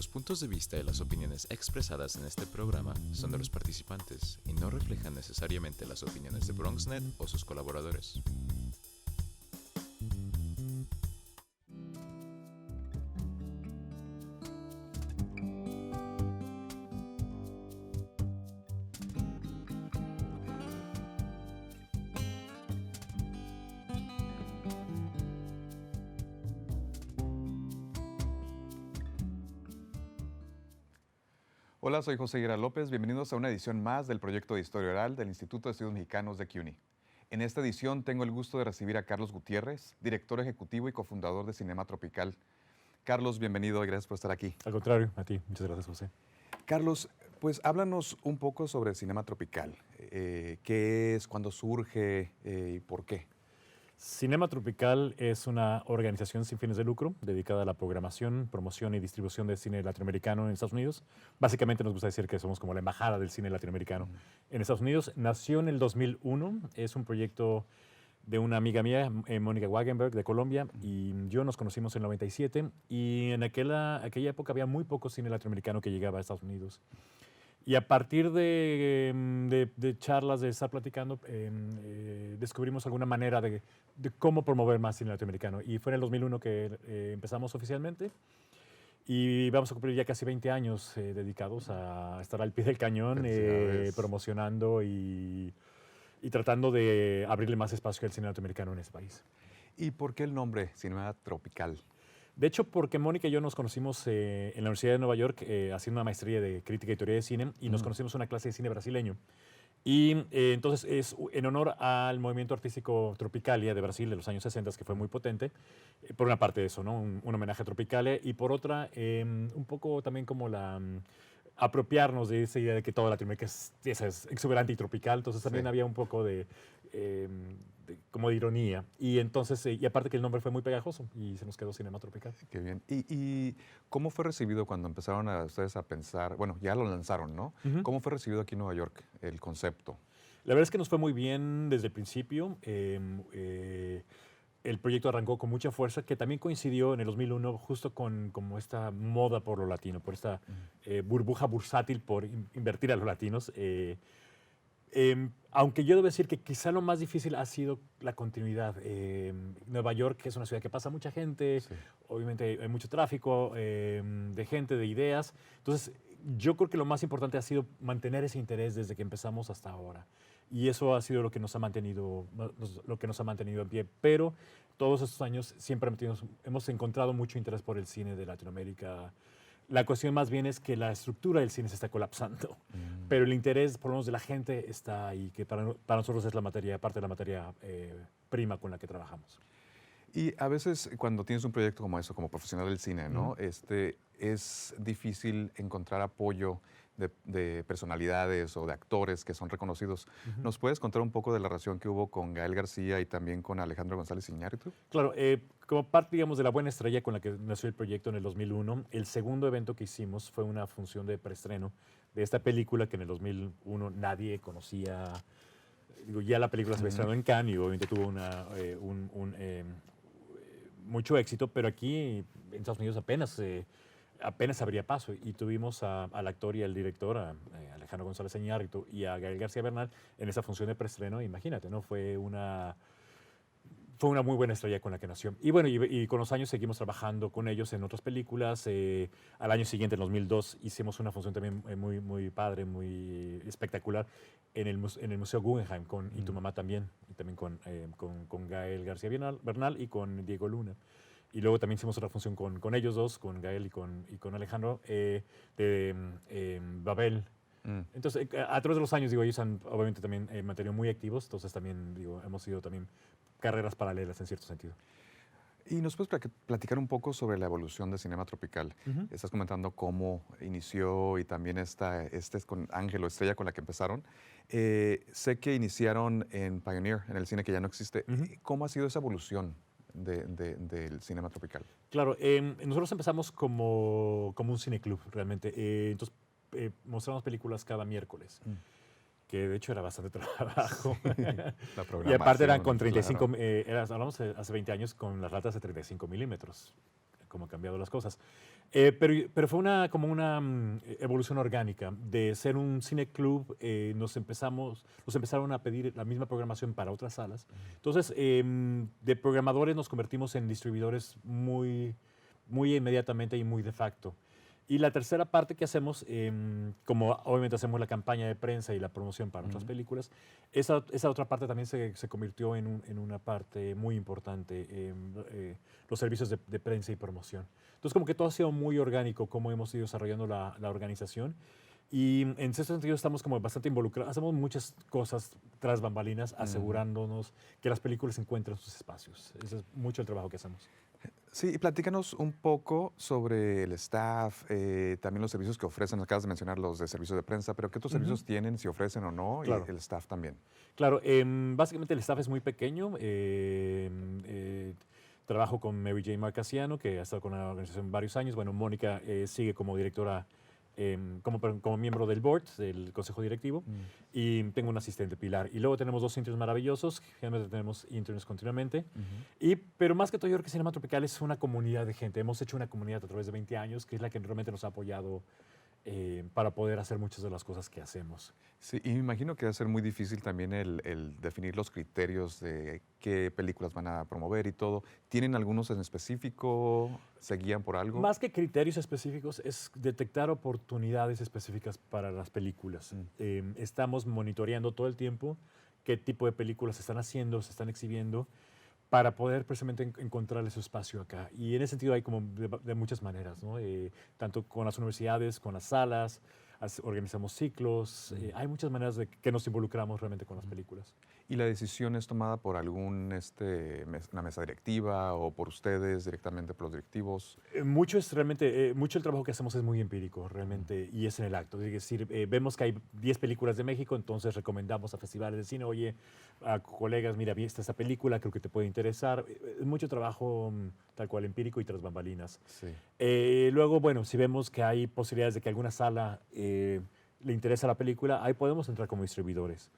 Los puntos de vista y las opiniones expresadas en este programa son de los participantes y no reflejan necesariamente las opiniones de BronxNet o sus colaboradores. Hola, soy José Higuera López. Bienvenidos a una edición más del proyecto de Historia Oral del Instituto de Estudios Mexicanos de CUNY. En esta edición tengo el gusto de recibir a Carlos Gutiérrez, director ejecutivo y cofundador de Cinema Tropical. Carlos, bienvenido y gracias por estar aquí. Al contrario, a ti. Muchas gracias, José. Carlos, pues háblanos un poco sobre Cinema Tropical. ¿Qué es, cuándo surge y por qué? Cinema Tropical es una organización sin fines de lucro dedicada a la programación, promoción y distribución de cine latinoamericano en Estados Unidos. Básicamente nos gusta decir que somos como la embajada del cine latinoamericano en Estados Unidos. Nació en el 2001, es un proyecto de una amiga mía, Mónica Wagenberg, de Colombia, y yo nos conocimos en el 97, y en aquella época había muy poco cine latinoamericano que llegaba a Estados Unidos. Y a partir de charlas, de estar platicando, descubrimos alguna manera de cómo promover más cine latinoamericano. Y fue en el 2001 que empezamos oficialmente. Y vamos a cumplir ya casi 20 años dedicados a estar al pie del cañón, promocionando y tratando de abrirle más espacio al cine latinoamericano en este país. ¿Y por qué el nombre Cinema Tropical? De hecho, porque Mónica y yo nos conocimos en la Universidad de Nueva York haciendo una maestría de crítica y teoría de cine, y nos conocimos en una clase de cine brasileño. Y entonces es en honor al movimiento artístico Tropicalia de Brasil de los años 60, que fue muy potente. Por una parte eso, ¿no? Un homenaje a Tropicalia, y por otra un poco también como apropiarnos de esa idea de que toda Latinoamérica es exuberante y tropical. Entonces también había un poco como de ironía. Y entonces, y aparte que el nombre fue muy pegajoso y se nos quedó Cinema Tropical. Qué bien. ¿Y cómo fue recibido cuando empezaron ustedes a pensar, bueno, ya lo lanzaron, ¿no? ¿Cómo fue recibido aquí en Nueva York el concepto? La verdad es que nos fue muy bien desde el principio. El proyecto arrancó con mucha fuerza, que también coincidió en el 2001 justo con como esta moda por lo latino, por esta burbuja bursátil por invertir a los latinos. Aunque yo debo decir que quizá lo más difícil ha sido la continuidad. Nueva York es una ciudad que pasa mucha gente, obviamente hay mucho tráfico de gente, de ideas. Entonces, yo creo que lo más importante ha sido mantener ese interés desde que empezamos hasta ahora. Y eso ha sido lo que nos ha mantenido en pie. Pero todos estos años siempre hemos encontrado mucho interés por el cine de Latinoamérica. La cuestión más bien es que la estructura del cine se está colapsando, pero el interés, por lo menos de la gente, está ahí, que para nosotros es parte de la materia prima con la que trabajamos. Y a veces cuando tienes un proyecto como eso, como profesional del cine, ¿no? Es difícil encontrar apoyo de personalidades o de actores que son reconocidos. ¿Nos puedes contar un poco de la relación que hubo con Gael García y también con Alejandro González Iñárritu? Claro, como parte, digamos, de la buena estrella con la que nació el proyecto en el 2001, el segundo evento que hicimos fue una función de preestreno de esta película que en el 2001 nadie conocía. Digo, ya la película se había estrenado en Cannes y obviamente tuvo mucho éxito, pero aquí en Estados Unidos apenas abría paso, y tuvimos al actor y al director, a Alejandro González Iñárritu y a Gael García Bernal en esa función de preestreno. Imagínate, ¿no? Fue una muy buena estrella con la que nació. Y bueno, y con los años seguimos trabajando con ellos en otras películas. Al año siguiente, en 2002, hicimos una función también muy, muy padre, muy espectacular en el Museo Guggenheim, y Tu mamá también, y también con Gael García Bernal y con Diego Luna. Y luego también hicimos otra función con ellos dos, con Gael y con Alejandro, de Babel. Entonces, a través de los años, ellos han obviamente también mantenido muy activos. Entonces también, hemos sido también carreras paralelas en cierto sentido. ¿Y nos puedes platicar un poco sobre la evolución de Cinema Tropical? Estás comentando cómo inició, y también es con Ángel o Estrella con la que empezaron. Sé que iniciaron en Pioneer, en el cine que ya no existe. ¿Cómo ha sido esa evolución del Cinema Tropical? Claro, nosotros empezamos como un cineclub, realmente. Entonces, mostramos películas cada miércoles. Que de hecho era bastante trabajo. Y aparte eran con 35, hablamos hace 20 años con las latas de 35 milímetros, como han cambiado las cosas. Pero fue como una evolución orgánica. De ser un cine club, nos empezaron a pedir la misma programación para otras salas. Entonces, de programadores nos convertimos en distribuidores muy inmediatamente y muy de facto. Y la tercera parte que hacemos, como obviamente hacemos la campaña de prensa y la promoción para otras películas, esa otra parte también se convirtió en una parte muy importante, los servicios de prensa y promoción. Entonces, como que todo ha sido muy orgánico, cómo hemos ido desarrollando la organización. Y en ese sentido estamos como bastante involucrados. Hacemos muchas cosas tras bambalinas, asegurándonos que las películas encuentren sus espacios. Ese es mucho el trabajo que hacemos. Sí, y platícanos un poco sobre el staff, también los servicios que ofrecen. Acabas de mencionar los de servicios de prensa, pero ¿qué otros servicios tienen, si ofrecen o no? Claro. Y el staff también. Claro, básicamente el staff es muy pequeño. Trabajo con Mary Jane Marcasiano, que ha estado con la organización varios años. Bueno, Mónica sigue como directora, como miembro del board, del consejo directivo. Y tengo un asistente, Pilar. Y luego tenemos 2 interns maravillosos. Generalmente tenemos interns continuamente. Pero más que todo, yo creo que Cinema Tropical es una comunidad de gente. Hemos hecho una comunidad a través de 20 años, que es la que realmente nos ha apoyado para poder hacer muchas de las cosas que hacemos. Sí, y me imagino que va a ser muy difícil también el definir los criterios de qué películas van a promover y todo. ¿Tienen algunos en específico? ¿Se guían por algo? Más que criterios específicos, es detectar oportunidades específicas para las películas. Estamos monitoreando todo el tiempo qué tipo de películas se están haciendo, se están exhibiendo, para poder precisamente encontrarle su espacio acá. Y en ese sentido hay como de muchas maneras, ¿no? Tanto con las universidades, con las salas, organizamos ciclos, hay muchas maneras de que nos involucramos realmente con las películas. ¿Y la decisión es tomada por una mesa directiva o por ustedes directamente, por los directivos? Mucho es realmente, mucho el trabajo que hacemos es muy empírico realmente y es en el acto. Es decir, vemos que hay 10 películas de México, entonces recomendamos a festivales de cine, oye, a colegas, mira, viste esta película, creo que te puede interesar. Es mucho trabajo tal cual empírico y tras bambalinas. Sí. Luego, bueno, si vemos que hay posibilidades de que alguna sala le interesa la película, ahí podemos entrar como distribuidores.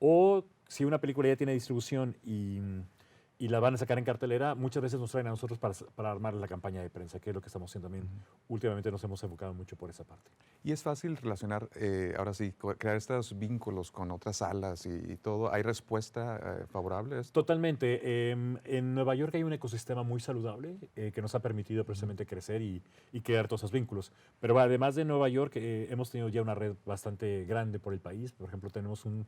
O si una película ya tiene distribución y la van a sacar en cartelera, muchas veces nos traen a nosotros para armar la campaña de prensa, que es lo que estamos haciendo también. Últimamente nos hemos enfocado mucho por esa parte. Y es fácil relacionar, ahora sí, crear estos vínculos con otras salas y todo. ¿Hay respuesta favorable a esto? Totalmente. En Nueva York hay un ecosistema muy saludable que nos ha permitido precisamente crecer y crear todos esos vínculos. Pero además de Nueva York, hemos tenido ya una red bastante grande por el país. Por ejemplo, tenemos un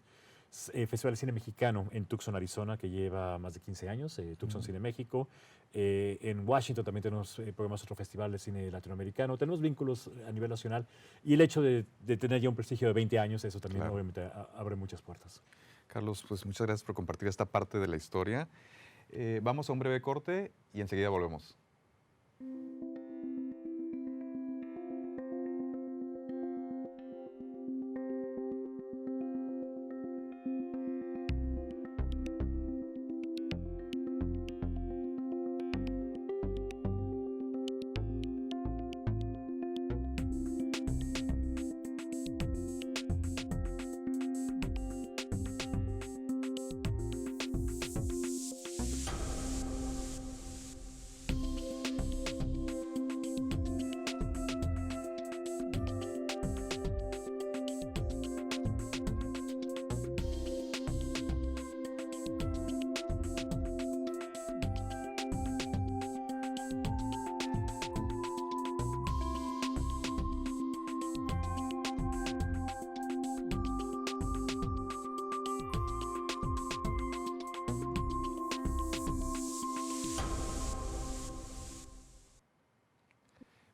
Festival de Cine Mexicano en Tucson, Arizona, que lleva más de 15 años, Tucson Cine México. En Washington también tenemos programas otro festival de cine latinoamericano. Tenemos vínculos a nivel nacional y el hecho de tener ya un prestigio de 20 años, eso también obviamente abre muchas puertas. Carlos, pues muchas gracias por compartir esta parte de la historia. Vamos a un breve corte y enseguida volvemos.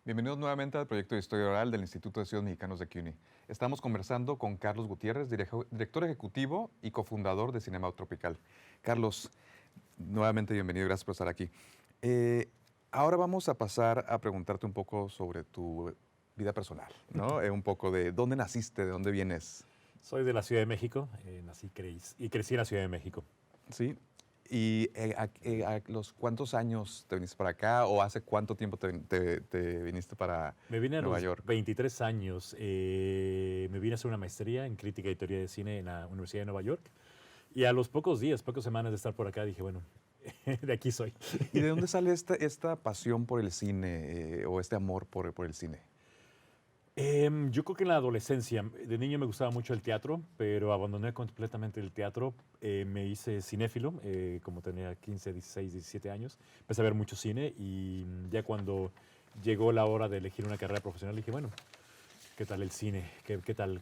Bienvenidos nuevamente al proyecto de Historia Oral del Instituto de Estudios Mexicanos de CUNY. Estamos conversando con Carlos Gutiérrez, director ejecutivo y cofundador de Cinema Tropical. Carlos, nuevamente bienvenido, gracias por estar aquí. Ahora vamos a pasar a preguntarte un poco sobre tu vida personal, ¿no? Un poco de dónde naciste, de dónde vienes. Soy de la Ciudad de México, nací y crecí en la Ciudad de México. Sí. ¿Y a los cuántos años te viniste para acá o hace cuánto tiempo te viniste para Me vine a Nueva los York? 23 años. Me vine a hacer una maestría en crítica y teoría de cine en la Universidad de Nueva York. Y a los pocos días, pocas semanas de estar por acá, dije, bueno, de aquí soy. ¿Y de dónde sale esta pasión por el cine o este amor por el cine? Yo creo que en la adolescencia, de niño me gustaba mucho el teatro, pero abandoné completamente el teatro. Me hice cinéfilo, como tenía 15, 16, 17 años. Empecé a ver mucho cine y ya cuando llegó la hora de elegir una carrera profesional, dije, bueno, ¿qué tal el cine? ¿Qué tal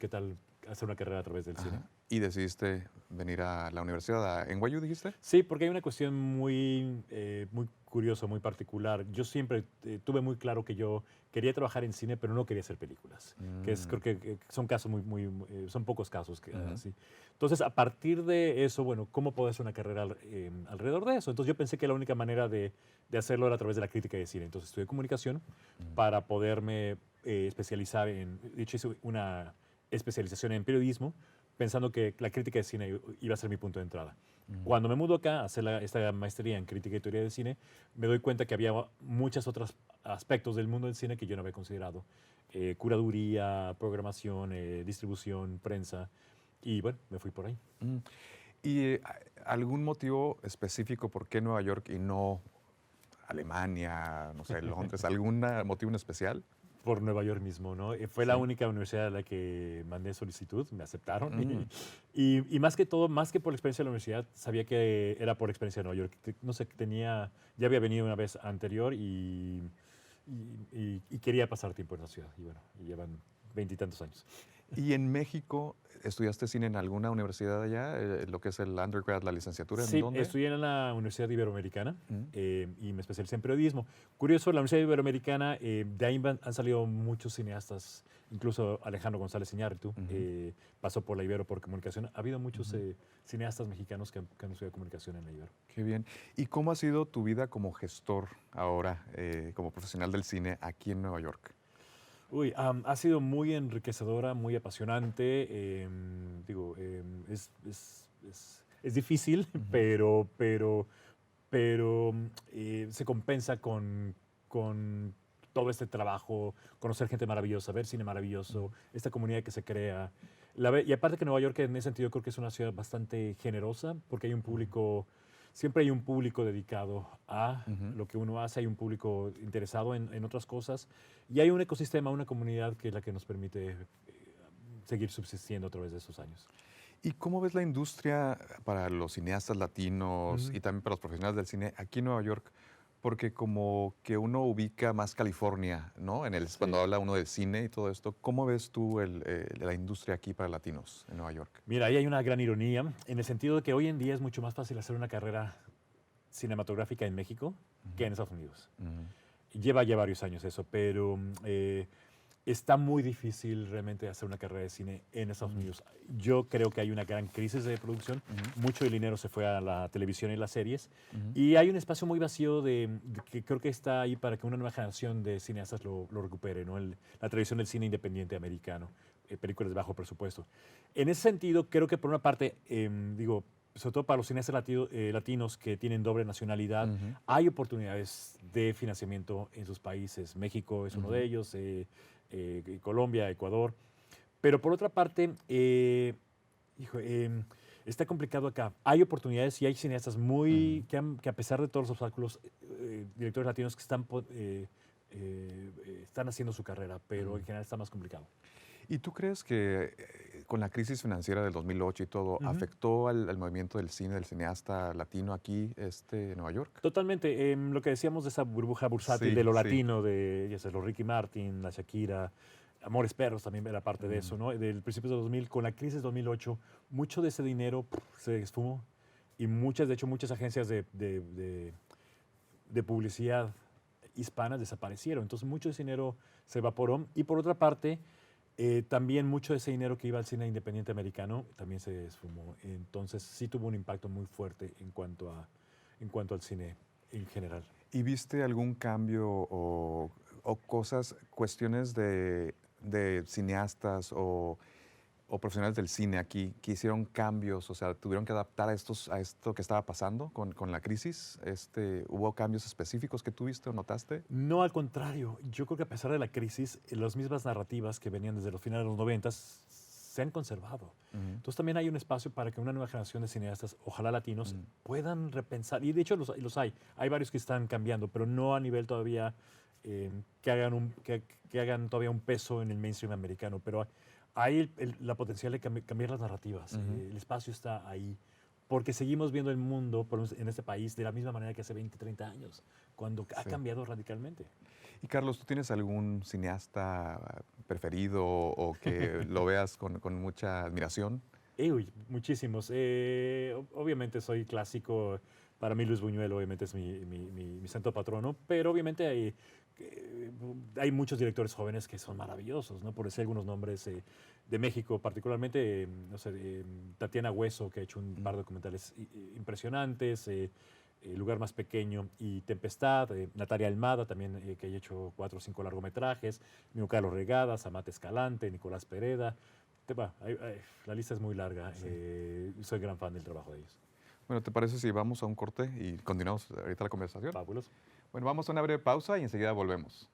hacer una carrera a través del cine? Ajá. Y decidiste venir a la universidad, ¿en NYU dijiste? Sí, porque hay una cuestión muy curiosa, muy particular. Yo siempre tuve muy claro que yo quería trabajar en cine, pero no quería hacer películas. Creo que son casos son pocos casos Ujú. así. Entonces, a partir de eso, bueno, ¿cómo puedo hacer una carrera alrededor de eso? Entonces, yo pensé que la única manera de hacerlo era a través de la crítica de cine. Entonces, estudié comunicación para poderme especializar de hecho, hice una especialización en periodismo, pensando que la crítica de cine iba a ser mi punto de entrada. Cuando me mudo acá a hacer esta maestría en crítica y teoría del cine, me doy cuenta que había muchos otros aspectos del mundo del cine que yo no había considerado. Curaduría, programación, distribución, prensa. Y bueno, me fui por ahí. Mm. ¿Y algún motivo específico por qué Nueva York y no Alemania, no sé, Londres? ¿Algún motivo en especial? Por Nueva York mismo, ¿no? Fue la Sí. única universidad a la que mandé solicitud, me aceptaron. Mm. Y más que todo, más que por la experiencia de la universidad, sabía que era por experiencia de Nueva York. No sé, ya había venido una vez anterior y quería pasar tiempo en la ciudad. Y bueno, y llevan 20 y tantos años. ¿Y en México estudiaste cine en alguna universidad allá? Lo que es el undergrad, la licenciatura, ¿en Sí, dónde? estudié en la Universidad Iberoamericana Mm. y me especialicé en periodismo. Curioso, la Universidad Iberoamericana, de ahí han salido muchos cineastas, incluso Alejandro González Iñárritu, Ujú. pasó por la Ibero por comunicación. Ha habido muchos Ujú. Cineastas mexicanos que han estudiado comunicación en la Ibero. Qué bien. ¿Y cómo ha sido tu vida como gestor ahora, como profesional del cine aquí en Nueva York? Uy, ha sido muy enriquecedora, muy apasionante. Digo, es difícil, Ujú. pero se compensa con todo este trabajo, conocer gente maravillosa, ver cine Ujú. maravilloso, esta comunidad que se crea. Y aparte que Nueva York en ese sentido creo que es una ciudad bastante generosa, porque hay un público, siempre hay un público dedicado a Ujú. lo que uno hace, hay un público interesado en otras cosas, y hay un ecosistema, una comunidad que es la que nos permite seguir subsistiendo a través de esos años. ¿Y cómo ves la industria para los cineastas latinos Ujú. y también para los profesionales del cine aquí en Nueva York? Porque como que uno ubica más California, ¿no? Cuando Sí. habla uno del cine y todo esto, ¿cómo ves tú la industria aquí para latinos en Nueva York? Mira, ahí hay una gran ironía, en el sentido de que hoy en día es mucho más fácil hacer una carrera cinematográfica en México que en Estados Unidos. Ujú. Lleva ya varios años eso, pero está muy difícil realmente hacer una carrera de cine en Estados Ujú. Unidos. Yo creo que hay una gran crisis de producción. Ujú. Mucho del dinero se fue a la televisión y las series. Ujú. Y hay un espacio muy vacío que creo que está ahí para que una nueva generación de cineastas lo recupere, ¿no? La tradición del cine independiente americano, películas de bajo presupuesto. En ese sentido, creo que por una parte, digo, sobre todo para los cineastas latinos que tienen doble nacionalidad, Ujú. hay oportunidades de financiamiento en sus países. México es uno de Ujú. ellos, Colombia, Ecuador. Pero por otra parte, hijo, está complicado acá. Hay oportunidades y hay cineastas Ujú. que a pesar de todos los obstáculos, directores latinos que están haciendo su carrera, pero en Ujú. general está más complicado. ¿Y tú crees que con la crisis financiera del 2008 y todo, Ujú. afectó al movimiento del cine, del cineasta latino aquí en Nueva York? Totalmente. Lo que decíamos de esa burbuja bursátil Sí, de lo sí. latino, de ya sabes, los Ricky Martin, la Shakira, Amores Perros también era parte de Mm. eso, ¿no? Del principio de 2000, con la crisis de 2008, mucho de ese dinero se esfumó y de hecho, muchas agencias de publicidad hispanas desaparecieron. Entonces, mucho de ese dinero se evaporó. Y por otra parte, también mucho de ese dinero que iba al cine independiente americano también se esfumó. Entonces, sí tuvo un impacto muy fuerte en cuanto al cine en general. ¿Y viste algún cambio o cosas, cuestiones de cineastas o profesionales del cine aquí que hicieron cambios, o sea, tuvieron que adaptar a esto que estaba pasando con la crisis? ¿Hubo cambios específicos que tuviste o notaste? No, al contrario. Yo creo que a pesar de la crisis, las mismas narrativas que venían desde los finales de los 90 se han conservado. Entonces también hay un espacio para que una nueva generación de cineastas, ojalá latinos, puedan repensar, y de hecho los hay. Hay varios que están cambiando, pero no a nivel todavía que hagan todavía un peso en el mainstream americano, pero hay la potencial de cambiar las narrativas. El espacio está ahí. Porque seguimos viendo el mundo por lo menos en este país de la misma manera que hace 20, 30 años, cuando ha cambiado radicalmente. Y Carlos, ¿tú tienes algún cineasta preferido o que lo veas con mucha admiración? Uy, muchísimos. Obviamente soy clásico. Para mí Luis Buñuel obviamente es mi santo patrono, pero obviamente hay muchos directores jóvenes que son maravillosos, ¿no? Por decir algunos nombres de México, particularmente, no sé, Tatiana Hueso, que ha hecho un par de documentales impresionantes, El lugar más pequeño y Tempestad, Natalia Almada también, que ha hecho 4 o 5 largometrajes, mismo Carlos Regadas, Amate Escalante, Nicolás Pereda. La lista es muy larga. Soy gran fan del trabajo de ellos. Bueno, ¿te parece si vamos a un corte y continuamos ahorita la conversación? Fabuloso. Bueno, vamos a una breve pausa y enseguida volvemos.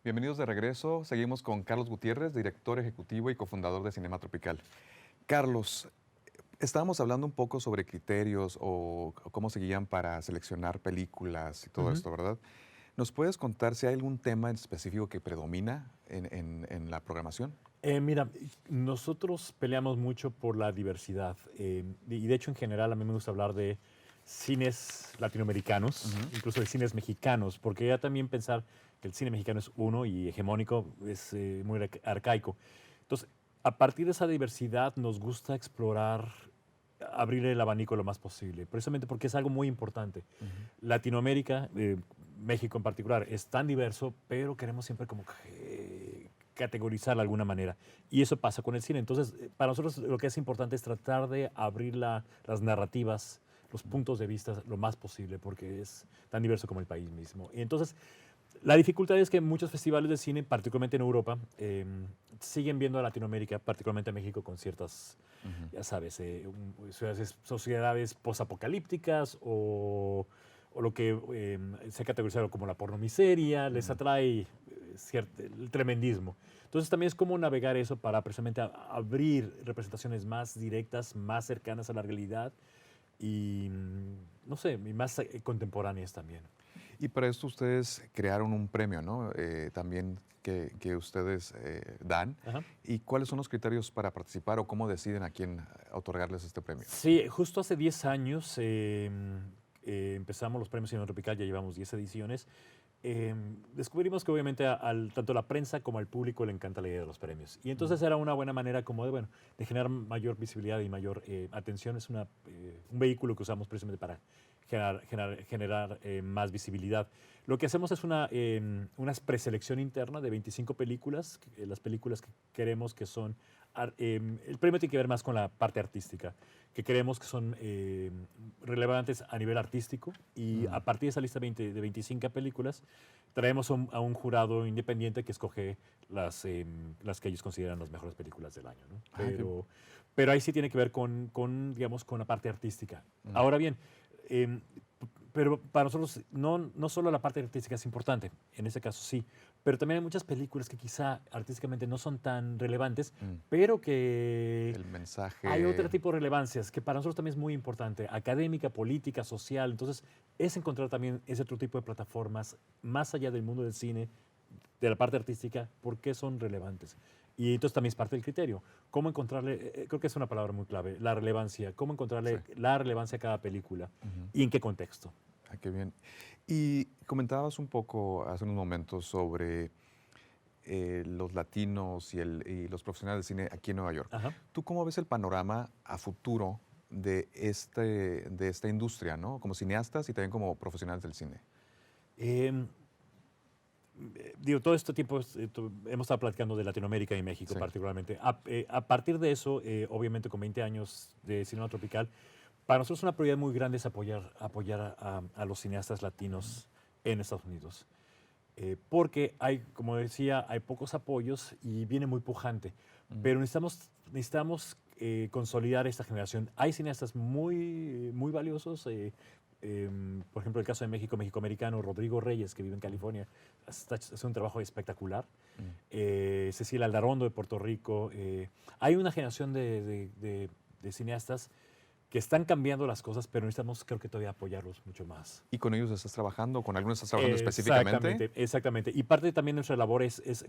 Bienvenidos de regreso. Seguimos con Carlos Gutiérrez, director ejecutivo y cofundador de Cinema Tropical. Carlos, estábamos hablando un poco sobre criterios o cómo se guían para seleccionar películas y todo esto, ¿verdad? ¿Nos puedes contar si hay algún tema en específico que predomina en la programación? Mira, nosotros peleamos mucho por la diversidad y de hecho en general a mí me gusta hablar de cines latinoamericanos, incluso de cines mexicanos, porque ya también pensar que el cine mexicano es uno y hegemónico es muy arcaico. Entonces, a partir de esa diversidad nos gusta explorar, abrir el abanico lo más posible, precisamente porque es algo muy importante. Latinoamérica, México en particular, es tan diverso, pero queremos siempre como categorizar de alguna manera. Y eso pasa con el cine. Entonces, para nosotros lo que es importante es tratar de abrir las narrativas, los puntos de vista lo más posible, porque es tan diverso como el país mismo. Y entonces, la dificultad es que muchos festivales de cine, particularmente en Europa, siguen viendo a Latinoamérica, particularmente a México, con ciertas, ya sabes, sociedades posapocalípticas o lo que se ha categorizado como la pornomiseria, les atrae el tremendismo. Entonces también es como navegar eso para precisamente abrir representaciones más directas, más cercanas a la realidad y, no sé, y más contemporáneas también. Y para esto ustedes crearon un premio, ¿no? También que ustedes dan. Ajá. ¿Y cuáles son los criterios para participar o cómo deciden a quién otorgarles este premio? Sí, justo hace 10 años empezamos los premios Cinema Tropical, ya llevamos 10 ediciones. descubrimos que obviamente tanto a la prensa como al público le encanta la idea de los premios. Y entonces era una buena manera como de, bueno, de generar mayor visibilidad y mayor atención. Es un vehículo que usamos precisamente para generar más visibilidad. Lo que hacemos es una preselección interna de 25 películas, las películas que queremos que son... el premio tiene que ver más con la parte artística, que creemos que son relevantes a nivel artístico, y a partir de esa lista de 25 películas traemos a un jurado independiente que escoge las que ellos consideran las mejores películas del año, ¿no? Pero ahí sí tiene que ver digamos, con la parte artística. Ahora bien, pero para nosotros no solo la parte artística es importante, en ese caso sí, pero también hay muchas películas que quizá artísticamente no son tan relevantes, pero que El mensaje. hay otro tipo de relevancias que para nosotros también es muy importante, académica, política, social. Entonces es encontrar también ese otro tipo de plataformas más allá del mundo del cine, de la parte artística, por qué son relevantes. Y entonces también es parte del criterio. ¿Cómo encontrarle, creo que es una palabra muy clave, la relevancia, cómo encontrarle la relevancia a cada película y en qué contexto? Ah, qué bien. Y comentabas un poco hace unos momentos sobre los latinos y los profesionales de cine aquí en Nueva York. Ajá. ¿Tú cómo ves el panorama a futuro de esta industria, ¿no? Como cineastas y también como profesionales del cine? Digo, todo este tiempo hemos estado platicando de Latinoamérica y México Sí. particularmente. A partir de eso, obviamente con 20 años de cinema tropical, para nosotros una prioridad muy grande es apoyar a los cineastas latinos en Estados Unidos. Porque hay, como decía, hay pocos apoyos y viene muy pujante. Pero necesitamos consolidar esta generación. Hay cineastas muy valiosos. Por ejemplo, el caso de México, México-americano, Rodrigo Reyes, que vive en California, hace un trabajo espectacular. Cecilia Aldarondo de Puerto Rico. Hay una generación de cineastas que están cambiando las cosas, pero necesitamos, creo que todavía apoyarlos mucho más. ¿Y con ellos estás trabajando? ¿Con algunos estás trabajando específicamente? Exactamente. Y parte también de nuestra labor es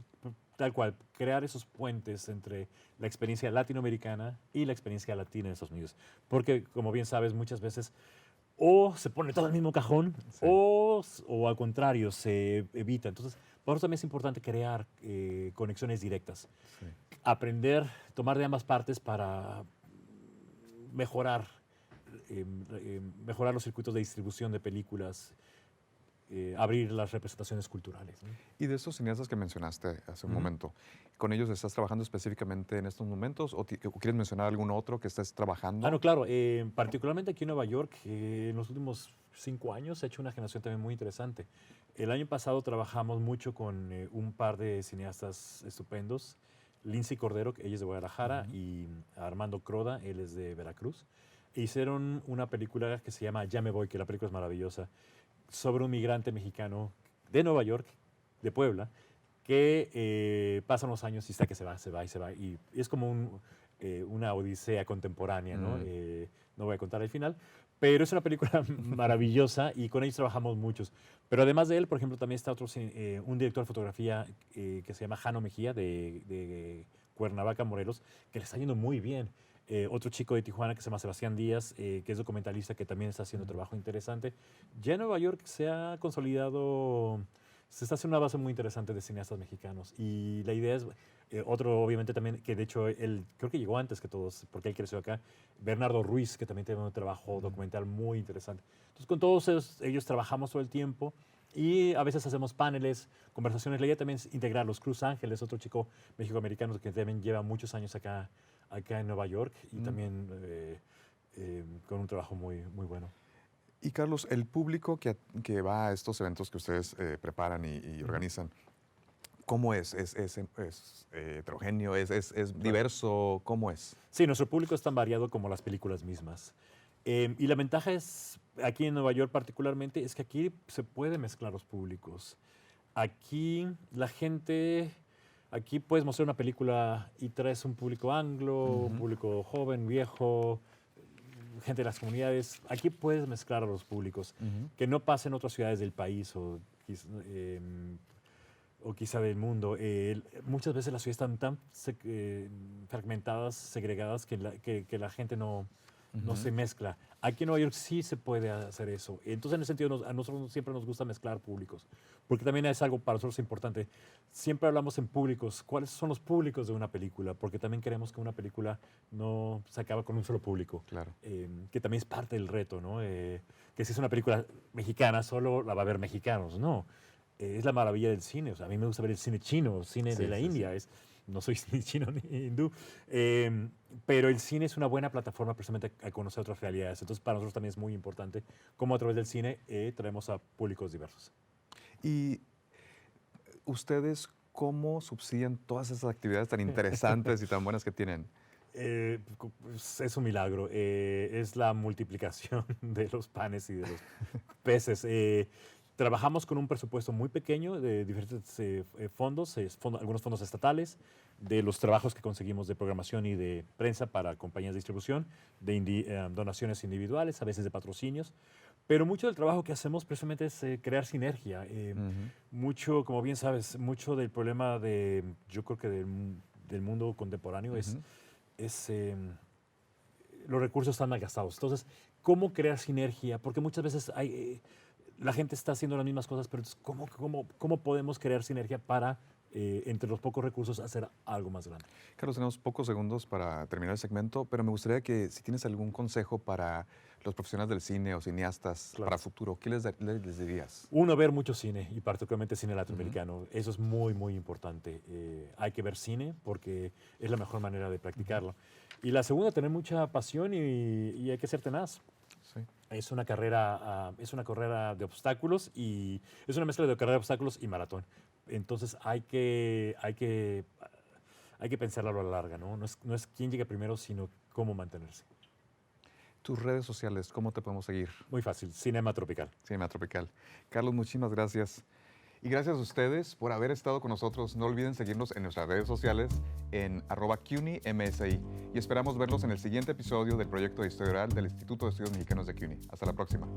tal cual, crear esos puentes entre la experiencia latinoamericana y la experiencia latina en Estados Unidos. Porque, como bien sabes, muchas veces o se pone todo en el mismo cajón, Sí. o al contrario, se evita. Entonces, por eso también es importante crear conexiones directas. Sí. Aprender, tomar de ambas partes para mejorar los circuitos de distribución de películas, abrir las representaciones culturales, ¿no? Y de estos cineastas que mencionaste hace un momento, ¿con ellos estás trabajando específicamente en estos momentos o quieres mencionar algún otro que estés trabajando? No, claro. Particularmente aquí en Nueva York, en los últimos 5 años se ha hecho una generación también muy interesante. El año pasado trabajamos mucho con un par de cineastas estupendos. Lindsay Cordero, que ella es de Guadalajara, y Armando Croda, él es de Veracruz. E hicieron una película que se llama Ya me voy, que la película es maravillosa, sobre un migrante mexicano de Nueva York, de Puebla, que pasan los años y está que se va. Y es como una odisea contemporánea, ¿no? No voy a contar el final, pero es una película maravillosa y con ellos trabajamos muchos. Pero además de él, por ejemplo, también está un director de fotografía que se llama Jano Mejía, de Cuernavaca, Morelos, que le está yendo muy bien. Otro chico de Tijuana que se llama Sebastián Díaz, que es documentalista, que también está haciendo trabajo interesante. Ya en Nueva York se ha consolidado, se está haciendo una base muy interesante de cineastas mexicanos. Y la idea es, otro obviamente también, que de hecho él creo que llegó antes que todos, porque él creció acá, Bernardo Ruiz, que también tiene un trabajo documental muy interesante. Entonces con todos ellos trabajamos todo el tiempo. Y a veces hacemos paneles, conversaciones. La idea también es integrarlos. Cruz Ángeles, otro chico mexicoamericano que también lleva muchos años acá en Nueva York y también con un trabajo muy bueno. Y Carlos, el público que va a estos eventos que ustedes preparan y organizan, ¿cómo es? ¿Es heterogéneo? ¿Es diverso? ¿Cómo es? Sí, nuestro público es tan variado como las películas mismas. Y la ventaja es, aquí en Nueva York particularmente, es que aquí se puede mezclar los públicos. Aquí la gente, aquí puedes mostrar una película y traes un público anglo, un público joven, viejo, gente de las comunidades. Aquí puedes mezclar a los públicos, que no pasa en otras ciudades del país o quizá del mundo. Muchas veces las ciudades están tan fragmentadas, segregadas, que la gente no no se mezcla. Aquí en Nueva York sí se puede hacer eso. Entonces, en ese sentido, a nosotros siempre nos gusta mezclar públicos, porque también es algo para nosotros importante. Siempre hablamos en públicos, ¿cuáles son los públicos de una película? Porque también queremos que una película no se acabe con un solo público, Claro. que también es parte del reto, ¿no? Que si es una película mexicana, solo la va a ver mexicanos, no. Es la maravilla del cine. O sea, a mí me gusta ver el cine chino, cine Sí, de la sí, India. sí. No soy ni chino ni hindú, pero el cine es una buena plataforma precisamente a conocer otras realidades. Entonces, para nosotros también es muy importante cómo a través del cine traemos a públicos diversos. ¿Y ustedes cómo subsidian todas esas actividades tan interesantes y tan buenas que tienen? Pues, es un milagro. Es la multiplicación de los panes y de los peces. Trabajamos con un presupuesto muy pequeño de diferentes fondos, algunos fondos estatales, de los trabajos que conseguimos de programación y de prensa para compañías de distribución, de donaciones individuales, a veces de patrocinios. Pero mucho del trabajo que hacemos precisamente es crear sinergia. Mucho, como bien sabes, mucho del problema yo creo que del mundo contemporáneo es los recursos están malgastados. Entonces, ¿cómo crear sinergia? Porque muchas veces la gente está haciendo las mismas cosas, pero entonces, ¿cómo podemos crear sinergia para, entre los pocos recursos, hacer algo más grande? Carlos, tenemos pocos segundos para terminar el segmento, pero me gustaría que si tienes algún consejo para los profesionales del cine o cineastas para futuro, ¿qué les dirías? Uno, ver mucho cine, y particularmente cine latinoamericano. Eso es muy, muy importante. Hay que ver cine porque es la mejor manera de practicarlo. Y la segunda, tener mucha pasión y hay que ser tenaz. Sí. Es una carrera de obstáculos y es una mezcla de carrera de obstáculos y maratón. Entonces hay que pensarlo a la larga, ¿no? No es quién llega primero, sino cómo mantenerse. Tus redes sociales, ¿cómo te podemos seguir? Muy fácil, Cinema Tropical. Cinema Tropical. Carlos, muchísimas gracias. Y gracias a ustedes por haber estado con nosotros. No olviden seguirnos en nuestras redes sociales en @CUNY-MSI. Y esperamos verlos en el siguiente episodio del proyecto de Historia Oral del Instituto de Estudios Mexicanos de CUNY. Hasta la próxima.